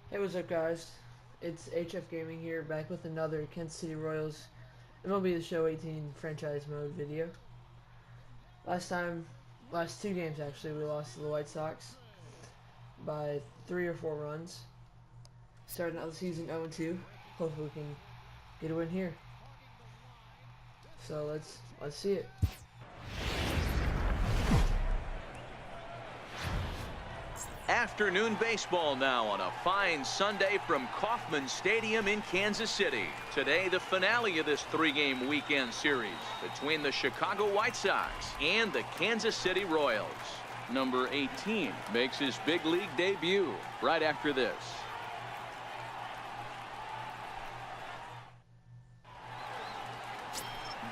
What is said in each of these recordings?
Hey, what's up, guys? It's HF Gaming here, back with another Kansas City Royals MLB The Show 18 franchise mode video. Last two games actually, we lost to the White Sox by 3 or 4 runs. Starting out the season 0-2. Hopefully we can get a win here. So let's see it. Afternoon baseball now on a fine Sunday from Kauffman Stadium in Kansas City. Today, the finale of this three-game weekend series between the Chicago White Sox and the Kansas City Royals. Number 18 makes his big league debut right after this.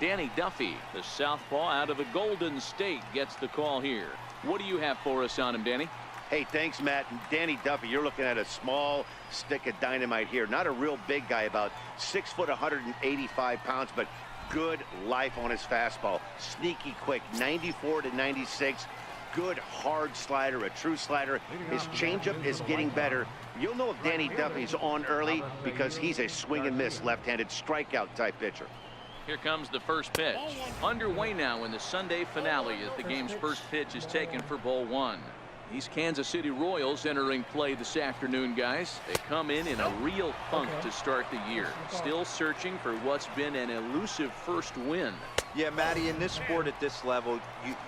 Danny Duffy, the southpaw out of the Golden State, gets the call here. What do you have for us on him, Danny? Hey, thanks, Matt. And Danny Duffy, you're looking at a small stick of dynamite here. Not a real big guy, about 6 foot, 185 pounds, but good life on his fastball. Sneaky quick, 94 to 96. Good hard slider, a true slider. His changeup is getting better. You'll know if Danny Duffy's on early because he's a swing and miss left-handed strikeout type pitcher. Here comes the first pitch. Underway now in the Sunday finale as the game's first pitch is taken for ball one. These Kansas City Royals entering play this afternoon, guys. They come in a real funk to start the year. Still searching for what's been an elusive first win. Yeah, Matty, in this sport at this level,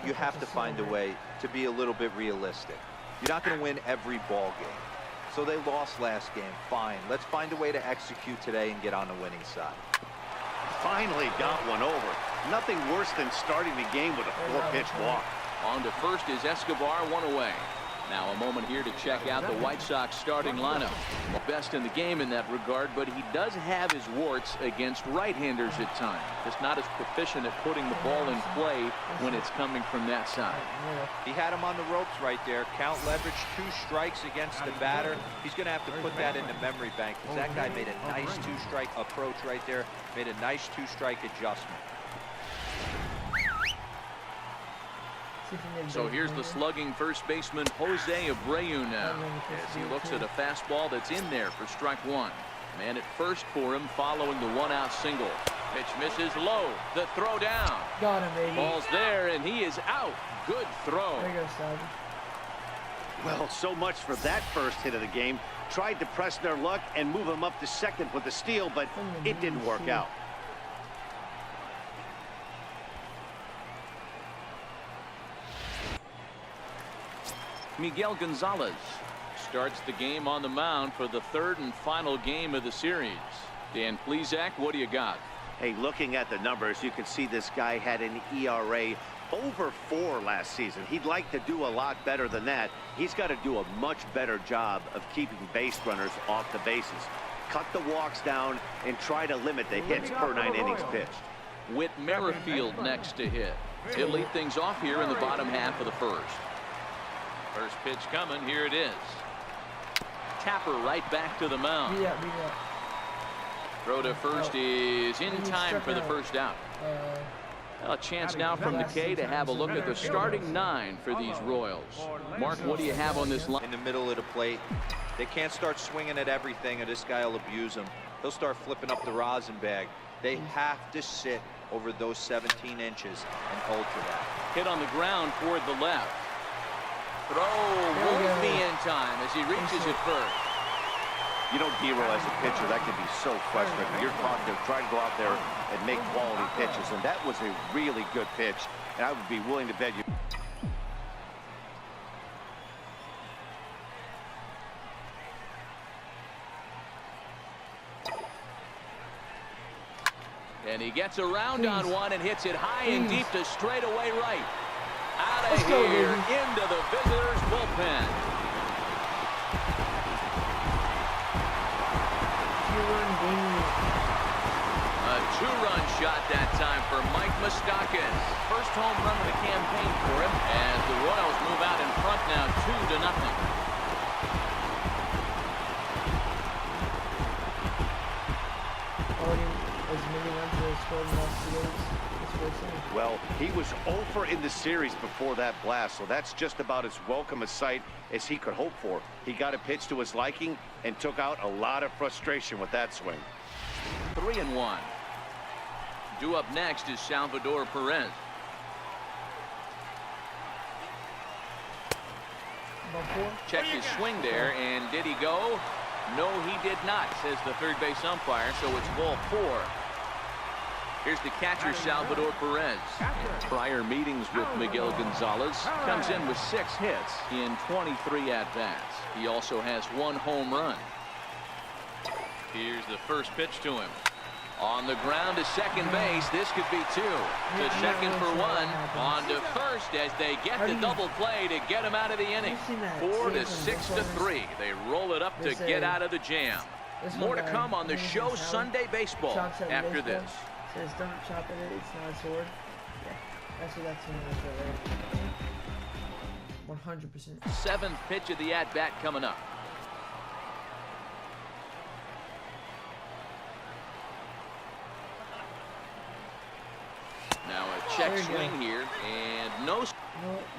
you have to find a way to be a little bit realistic. You're not going to win every ball game. So they lost last game. Fine. Let's find a way to execute today and get on the winning side. Finally got one over. Nothing worse than starting the game with a 4-pitch walk. On to first is Escobar, one away. Now a moment here to check out the White Sox starting lineup. The best in the game in that regard, but he does have his warts against right-handers at times. Just not as proficient at putting the ball in play when it's coming from that side. He had him on the ropes right there. Count leverage, 2 strikes against the batter. He's going to have to put that in the memory bank because that guy made a nice 2-strike approach right there. Made a nice 2-strike adjustment. So here's the slugging first baseman Jose Abreu now as he looks at a fastball that's in there for strike one. Man at first for him following the 1-out single. Pitch misses low. The throw down. Got him, baby. Ball's there and he is out. Good throw. There you go, Stud. Well, so much for that first hit of the game. Tried to press their luck and move him up to second with the steal, but it didn't work out. Miguel Gonzalez starts the game on the mound for the third and final game of the series. Dan Plesac, what do you got? Hey, looking at the numbers, you can see this guy had an ERA over 4 last season. He'd like to do a lot better than that. He's got to do a much better job of keeping base runners off the bases. Cut the walks down and try to limit the hits per 9 innings pitched. Whit Merrifield next to hit. He'll lead things off here in the bottom half of the first. First pitch coming. Here it is. Tapper right back to the mound. Throw to first is in time for the first out. A chance now from the K to have a look at the starting 9 for these Royals. Mark, what do you have on this line? In the middle of the plate. They can't start swinging at everything or this guy will abuse them. He'll start flipping up the rosin bag. They have to sit over those 17 inches and hold to that. Hit on the ground toward the left. Throw won't be in time as he reaches it first. You know, Dero, as a pitcher, that can be so frustrating. You're trying to go out there and make quality pitches, and that was a really good pitch, and I would be willing to bet you. And he gets around on one and hits it high and deep to straightaway right. Out of go, here, baby. into the visitors' bullpen. A 2-run shot that time for Mike Moustakas. First home run of the campaign for him as the Royals move out in front now 2-0. As many runs as they scored in the last 2 games. Well, he was 0 in the series before that blast, so that's just about as welcome a sight as he could hope for. He got a pitch to his liking and took out a lot of frustration with that swing. 3-1. Due up next is Salvador Perez. Check his swing there, and did he go? No, he did not, says the third base umpire, so it's ball 4. Here's the catcher, Salvador Perez. In prior meetings with Miguel Gonzalez, comes in with 6 hits in 23 at-bats. He also has 1 home run. Here's the first pitch to him. On the ground to second base. This could be 2. To second for 1. On to first as they get the double play to get him out of the inning. 4 to 6 to 3. They roll it up to get out of the jam. More to come on the show Sunday Baseball after this. Says don't chop at it, it's not a sword. Yeah, that's what that's mean right there. 100%. 7th pitch of the at-bat coming up. Now a check swing here, and no. Well,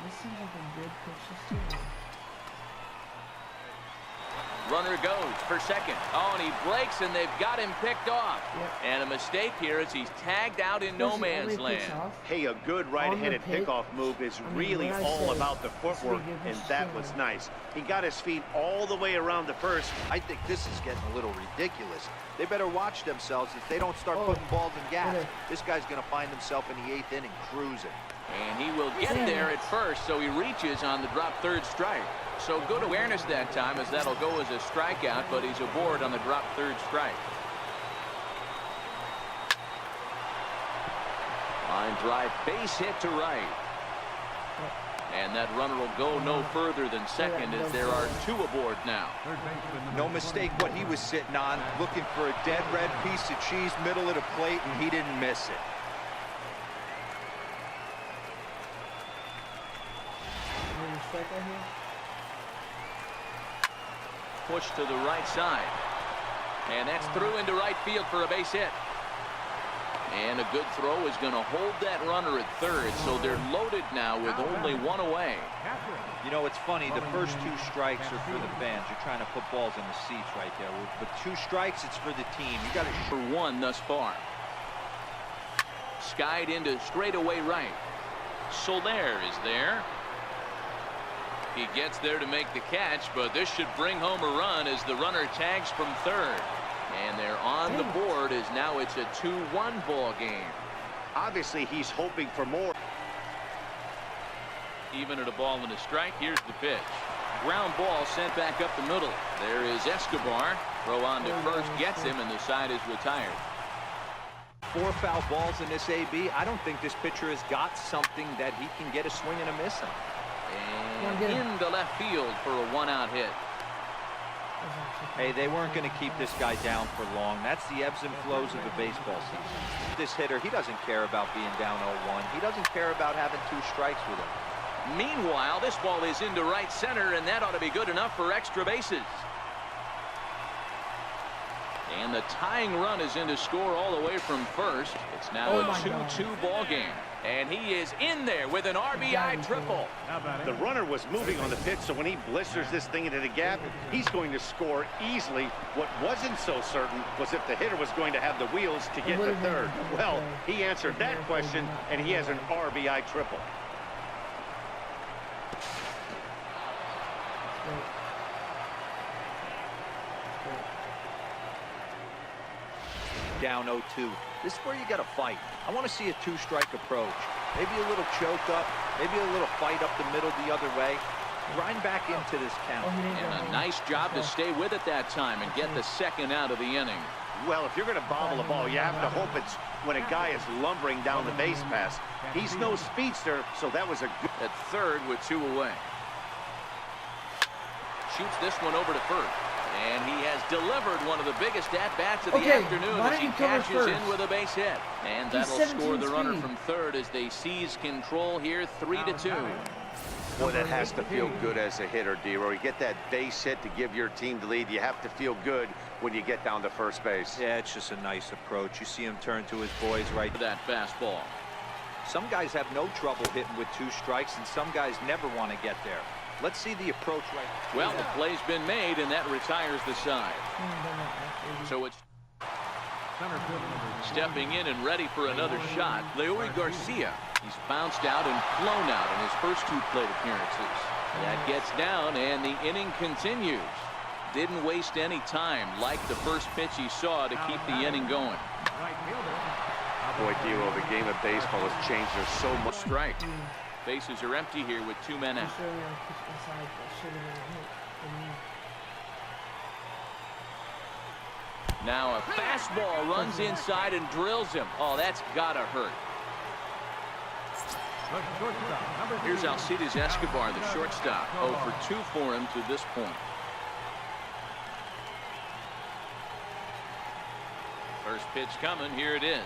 this seems like a good pitch to see. Runner goes for second. Oh, and he breaks, and they've got him picked off. Yep. And a mistake here as he's tagged out in no man's land. Hey, a good right-handed pickoff move is really all about the footwork, and that was nice. He got his feet all the way around the first. I think this is getting a little ridiculous. They better watch themselves if they don't start putting balls in gas. This guy's going to find himself in the 8th inning cruising. And he will get there at first, so he reaches on the drop third strike. So good awareness that time, as that'll go as a strikeout, but he's aboard on the drop third strike. Line drive, base hit to right. And that runner will go no further than second, as there are 2 aboard now. No mistake what he was sitting on, looking for a dead red piece of cheese middle of the plate, and he didn't miss it. Push to the right side. And that's through into right field for a base hit. And a good throw is going to hold that runner at third, so they're loaded now with only 1 away. You know, it's funny, the first 2 strikes are for the fans. You're trying to put balls in the seats right there. But 2 strikes, it's for the team. You got to for 1 thus far. Skied into straightaway right. Soler is there. He gets there to make the catch, but this should bring home a run as the runner tags from third. And they're on the board as now it's a 2-1 ball game. Obviously, he's hoping for more. Even at a ball and a strike, here's the pitch. Ground ball sent back up the middle. There is Escobar. Throw on to first gets him, and the side is retired. 4 foul balls in this AB. I don't think this pitcher has got something that he can get a swing and a miss on. And into left field for a 1-out hit. Hey, they weren't going to keep this guy down for long. That's the ebbs and flows of the baseball season. This hitter, he doesn't care about being down 0-1. He doesn't care about having 2 strikes with him. Meanwhile, this ball is into right center, and that ought to be good enough for extra bases. And the tying run is in to score all the way from first. It's now a 2-2 ball game. And he is in there with an RBI triple. The runner was moving on the pitch, so when he blisters this thing into the gap, he's going to score easily. What wasn't so certain was if the hitter was going to have the wheels to get to third. Well, he answered that question, and he has an RBI triple. Down 0-2. This is where you got to fight. I want to see a 2-strike approach. Maybe a little choke up, maybe a little fight up the middle the other way. Grind back into this count. And a nice job to stay with it that time and get the second out of the inning. Well, if you're going to bobble a ball, you have to hope it's when a guy is lumbering down the base pass. He's no speedster, so that was a good. At third with 2 away. Shoots this one over to first. And he has delivered one of the biggest at-bats of the afternoon as he cashes in with a base hit. And that'll score the runner from third as they seize control here 3-2. Boy, that has to feel good as a hitter, D-Roy. You get that base hit to give your team the lead. You have to feel good when you get down to first base. Yeah, it's just a nice approach. You see him turn to his boys right. That fastball. Some guys have no trouble hitting with 2 strikes, and some guys never want to get there. Let's see the approach right now. Well, the play's been made, and that retires the side. So it's stepping in and ready for another shot, Leury Garcia. He's bounced out and flown out in his first 2 plate appearances. That gets down, and the inning continues. Didn't waste any time, like the first pitch he saw, to keep the inning going. Boy, D'Lo, the game of baseball has changed. There's so much. Strike. Bases are empty here with 2 men out. Now a fastball runs inside and drills him. Oh, that's gotta hurt. Here's Alcides Escobar, the shortstop. 0 for 2 for him to this point. First pitch coming. Here it is.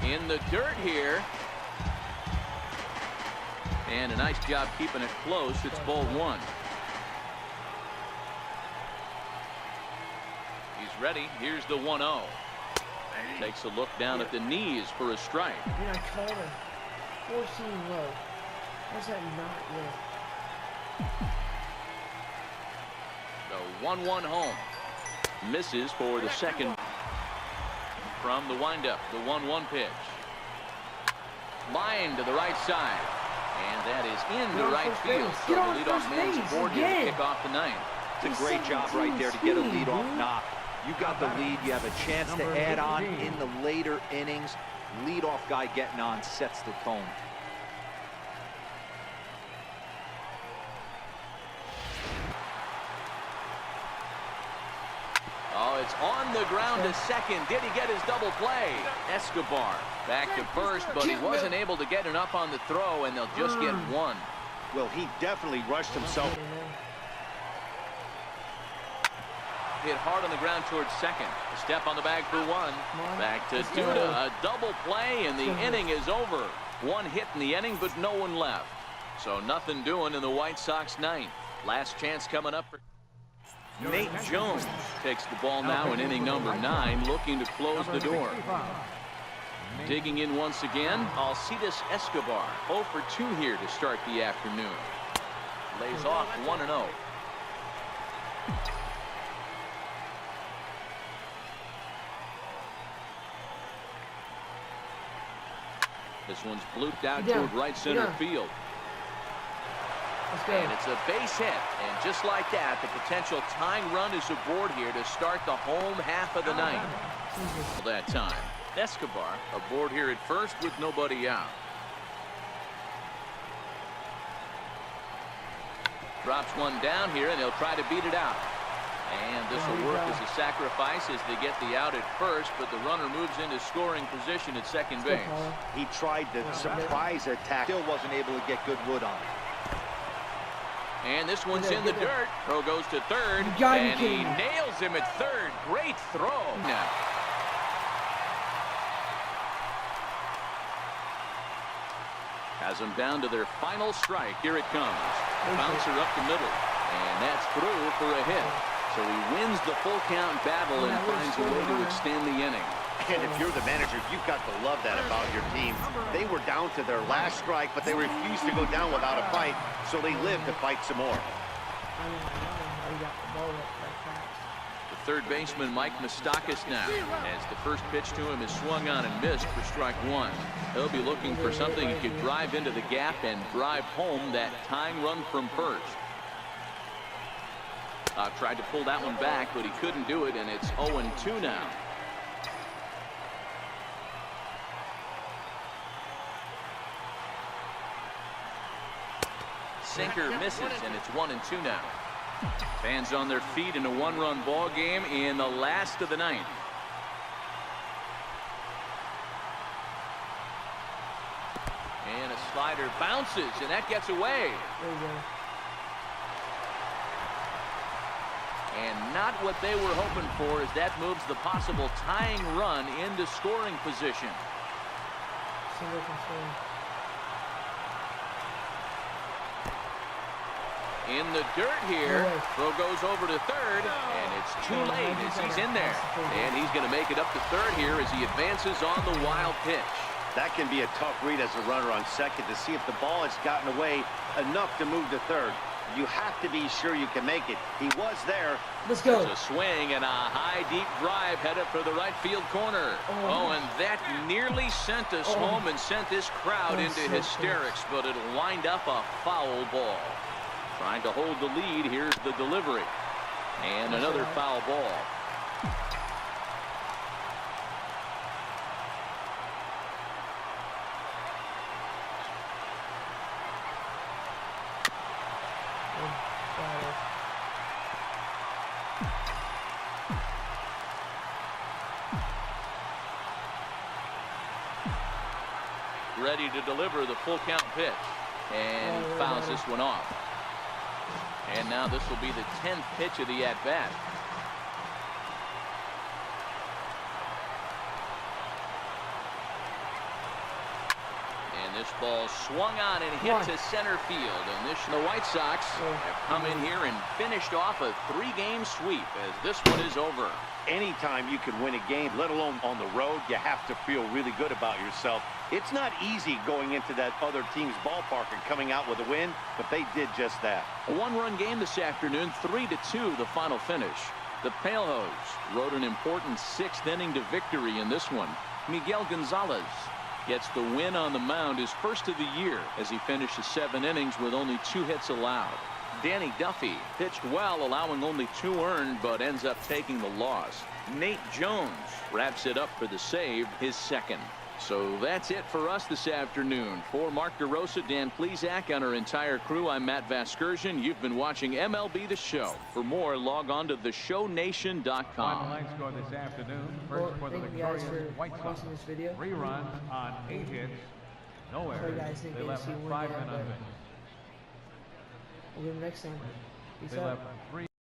In the dirt here. And a nice job keeping it close. It's ball 1. He's ready. Here's the 1-0. Takes a look down at the knees for a strike. I told him. 14 low. How's that not low? The 1-1 home. Misses for the second. From the windup, the 1-1 pitch. Line to the right side. And that is into right field. So the leadoff man's aboard here to kick off the 9th. It's a great job right there to get a leadoff knock. You got the lead. You have a chance to add on in the later innings. Leadoff guy getting on sets the tone. Oh, it's on the ground to second. Did he get his double play? Escobar back to first, but he wasn't able to get enough on the throw, and they'll just get 1. Well, he definitely rushed himself. Hit hard on the ground towards second. A step on the bag for 1. Back to Duda. A double play, and the inning is over. 1 hit in the inning, but no one left. So nothing doing in the White Sox 9th. Last chance coming up for Nate Jones. Takes the ball now in inning number 9, looking to close the door. Digging in once again, Alcides Escobar. 0 for 2 here to start the afternoon. Lays off 1-0. This one's blooped out toward right center field. And it's a base hit. And just like that, the potential tying run is aboard here to start the home half of the 9th. That time, Escobar aboard here at first with nobody out. Drops one down here, and they'll try to beat it out. And this will work as a sacrifice as they get the out at first, but the runner moves into scoring position at second base. He tried the surprise attack. Still wasn't able to get good wood on it. And this one's in the dirt. Throw goes to third, and he nails him at third. Great throw. Now. Has them down to their final strike. Here it comes. Bouncer up the middle, and that's through for a hit. So he wins the full count battle and finds a way to extend the inning. And if you're the manager, you've got to love that about your team. They were down to their last strike, but they refused to go down without a fight, so they lived to fight some more. The third baseman, Mike Moustakas, now, as the first pitch to him is swung on and missed for strike 1. He'll be looking for something he could drive into the gap and drive home that tying run from first. Tried to pull that one back, but he couldn't do it, and it's 0-2 now. Sinker misses, and it's 1-2 now. Fans on their feet in a 1-run ball game in the last of the 9th. And a slider bounces, and that gets away. And not what they were hoping for, as that moves the possible tying run into scoring position. In the dirt here. Throw goes over to third, and it's too late as he's in there. And he's going to make it up to third here as he advances on the wild pitch. That can be a tough read as a runner on second to see if the ball has gotten away enough to move to third. You have to be sure you can make it. He was there. Let's go. There's a swing and a high, deep drive headed for the right field corner. Oh, and that nearly sent us home and sent this crowd into hysterics, but it'll wind up a foul ball. Trying to hold the lead. Here's the delivery. And another foul ball. Ready to deliver the full count pitch, and he fouls this one off. And now this will be the 10th pitch of the at-bat. And this ball swung on and hit to center field. And the White Sox have come in here and finished off a 3-game sweep as this one is over. Anytime you can win a game, let alone on the road, you have to feel really good about yourself. It's not easy going into that other team's ballpark and coming out with a win, but they did just that. A 1-run game this afternoon, 3-2 the final finish. The Palehose rode an important 6th inning to victory in this one. Miguel Gonzalez gets the win on the mound, his first of the year, as he finishes 7 innings with only 2 hits allowed. Danny Duffy pitched well, allowing only 2 earned, but ends up taking the loss. Nate Jones wraps it up for the save, his 2nd. So that's it for us this afternoon. For Mark DeRosa, Dan Plesac, and our entire crew, I'm Matt Vasgersian. You've been watching MLB The Show. For more, log on to theshownation.com. Final line score this afternoon. First for the victorious White Sox. 3 runs on 8 hits. No errors. They left 5 men on base. We'll get him next time. Peace They out. left 3